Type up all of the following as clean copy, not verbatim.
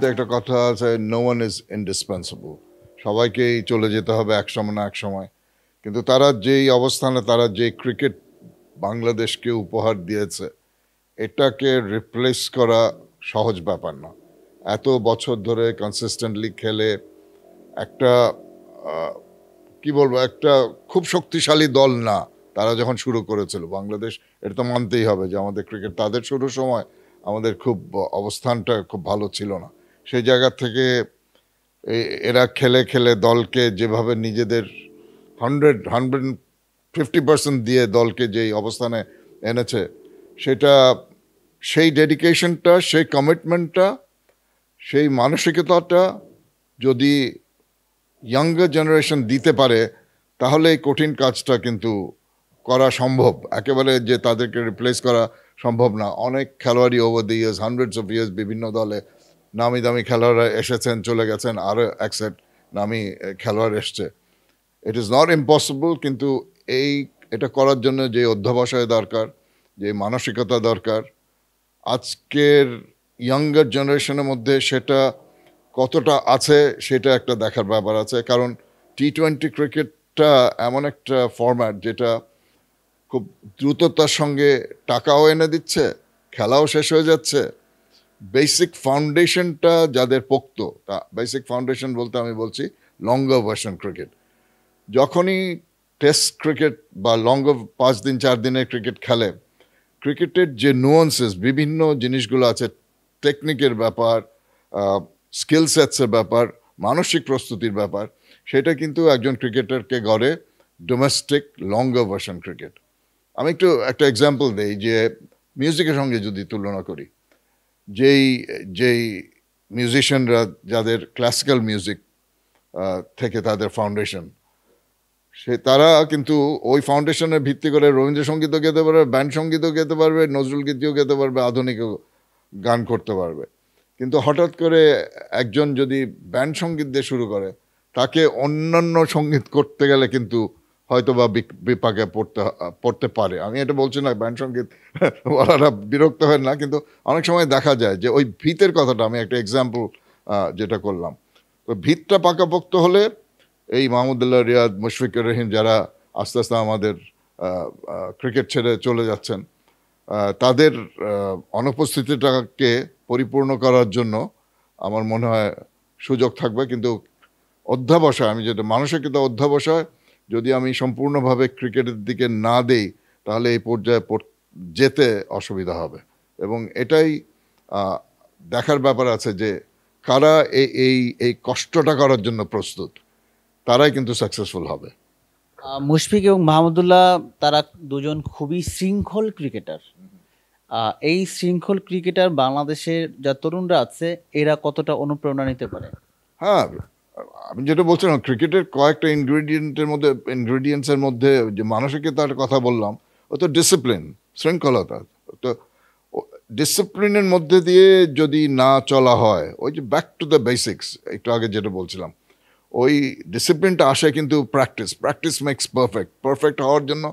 ক্রিকেটে একটা কথা আছে, নো ওয়ান ইজ ইন্ডিসপেন্সিবল। সবাইকেই চলে যেতে হবে এক সময় না এক সময়, কিন্তু তারা যেই অবস্থানে, তারা যে ক্রিকেট বাংলাদেশকে উপহার দিয়েছে, এটাকে রিপ্লেস করা সহজ ব্যাপার না। এত বছর ধরে কনসিস্টেন্টলি খেলে একটা কি বলবো, একটা খুব শক্তিশালী দল না তারা যখন শুরু করেছিল বাংলাদেশ। এটা তো মানতেই হবে যে আমাদের ক্রিকেট তাদের শুরুর সময় আমাদের খুব অবস্থানটা খুব ভালো ছিল না। সেই জায়গা থেকে এরা খেলে খেলে দলকে যেভাবে নিজেদের 150% দিয়ে দলকে যেই অবস্থানে এনেছে, সেটা, সেই ডেডিকেশনটা, সেই কমিটমেন্টটা, সেই মানসিকতাটা যদি ইয়াঙ্গার জেনারেশন দিতে পারে, তাহলে এই কঠিন কাজটা কিন্তু করা সম্ভব। একেবারে যে তাদেরকে রিপ্লেস করা সম্ভব না। অনেক খেলোয়াড়ই over the years, hundreds of years বিভিন্ন দলে নামি দামি খেলোয়াড়রা এসেছেন, চলে গেছেন, আরও এক সেট নামি খেলোয়াড় এসছে। ইট ইজ নট ইম্পসিবল, কিন্তু এটা করার জন্য যে অধ্যবসায় দরকার, যে মানসিকতা দরকার, আজকের ইয়াঙ্গার জেনারেশনের মধ্যে সেটা কতটা আছে সেটা একটা দেখার ব্যাপার আছে। কারণ টি-20 ক্রিকেটটা এমন একটা ফরম্যাট যেটা খুব দ্রুততার সঙ্গে টাকাও এনে দিচ্ছে, খেলাও শেষ হয়ে যাচ্ছে। বেসিক ফাউন্ডেশনটা যাদের পোক্ত, তা বেসিক ফাউন্ডেশন বলতে আমি বলছি লঙ্গার ভার্সন ক্রিকেট। যখনই টেস্ট ক্রিকেট বা লঙ্গার 5 দিন 4 দিনের ক্রিকেট খেলে, ক্রিকেটের যে নুয়ান্সেস, বিভিন্ন জিনিসগুলো আছে, টেকনিকের ব্যাপার, স্কিল সেটসের ব্যাপার, মানসিক প্রস্তুতির ব্যাপার, সেটা কিন্তু একজন ক্রিকেটারকে গড়ে ডোমেস্টিক লঙ্গার ভার্সন ক্রিকেট। আমি একটা এক্সাম্পল দিই, যে মিউজিকের সঙ্গে যদি তুলনা করি, যেই যেই মিউজিশিয়ানরা যাদের ক্লাসিক্যাল মিউজিক থেকে তাদের ফাউন্ডেশন, তারা কিন্তু ওই ফাউন্ডেশনের ভিত্তি করে রবীন্দ্রসঙ্গীতও গেতে পারবে, ব্যান্ড সঙ্গীতও গেতে পারবে, নজরুল গীতিও গেতে পারবে, আধুনিকও গান করতে পারবে। কিন্তু হঠাৎ করে একজন যদি ব্যান্ড সঙ্গীত দিয়ে শুরু করে, তাকে অন্যান্য সঙ্গীত করতে গেলে কিন্তু হয়তো বা বিপাকে পড়তে পারে। আমি এটা বলছি না ব্যান্ড সঙ্গীত বলাটা বিরক্ত হয় না, কিন্তু অনেক সময় দেখা যায় যে ওই ভিতের কথাটা, আমি একটা এক্সাম্পল যেটা করলাম, তো ভিতটা পাকাপোক্ত হলে এই মাহমুদুল্লাহ রিয়াদ, মুশফিকুর রহিম, যারা আস্তে আস্তে আমাদের ক্রিকেট ছেড়ে চলে যাচ্ছেন, তাদের অনুপস্থিতিটাকে পরিপূর্ণ করার জন্য আমার মনে হয় সুযোগ থাকবে। কিন্তু অধ্যাবসায়, আমি যেটা মানসিকতা, অধ্যাবসায় যদি আমি সম্পূর্ণভাবে ক্রিকেটের দিকে না দেই, তাহলে এই পর্যায়ে যেতে অসুবিধা হবে। এবং এটাই দেখার ব্যাপার আছে যে কারা এই কষ্টটা করার জন্য প্রস্তুত, তারাই কিন্তু সাকসেসফুল হবে। মুশফিক এবং মাহমুদুল্লাহ তারা দুজন খুবই শৃঙ্খল ক্রিকেটার। এই শৃঙ্খল ক্রিকেটার বাংলাদেশের যা তরুণরা আছে, এরা কতটা অনুপ্রেরণা নিতে পারে? হ্যাঁ, আমি যেটা বলছিলাম, ক্রিকেটের কয়েকটা ইনগ্রিডিয়েন্টসের মধ্যে যে মানসিকতার কথা বললাম, ও তো ডিসিপ্লিন, শৃঙ্খলতা। তো ডিসিপ্লিনের মধ্যে দিয়ে যদি না চলা হয়, ওই যে ব্যাক টু দ্য বেসিক্স, একটু আগে যেটা বলছিলাম, ওই ডিসিপ্লিনটা আসে কিন্তু প্র্যাকটিস মেক্স পারফেক্ট হওয়ার জন্য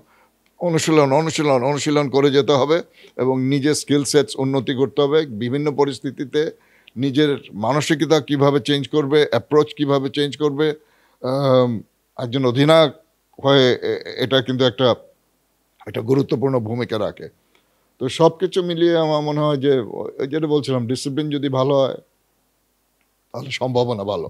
অনুশীলন করে যেতে হবে, এবং নিজের স্কিল সেটস উন্নতি করতে হবে। বিভিন্ন পরিস্থিতিতে নিজের মানসিকতা কিভাবে চেঞ্জ করবে, অ্যাপ্রোচ কিভাবে চেঞ্জ করবে, একজন অধিনায়ক হয়ে এটা কিন্তু একটা গুরুত্বপূর্ণ ভূমিকা রাখে। তো সব কিছু মিলিয়ে আমার মনে হয় যে যেটা বলছিলাম, ডিসিপ্লিন যদি ভালো হয় তাহলে সম্ভাবনা ভালো।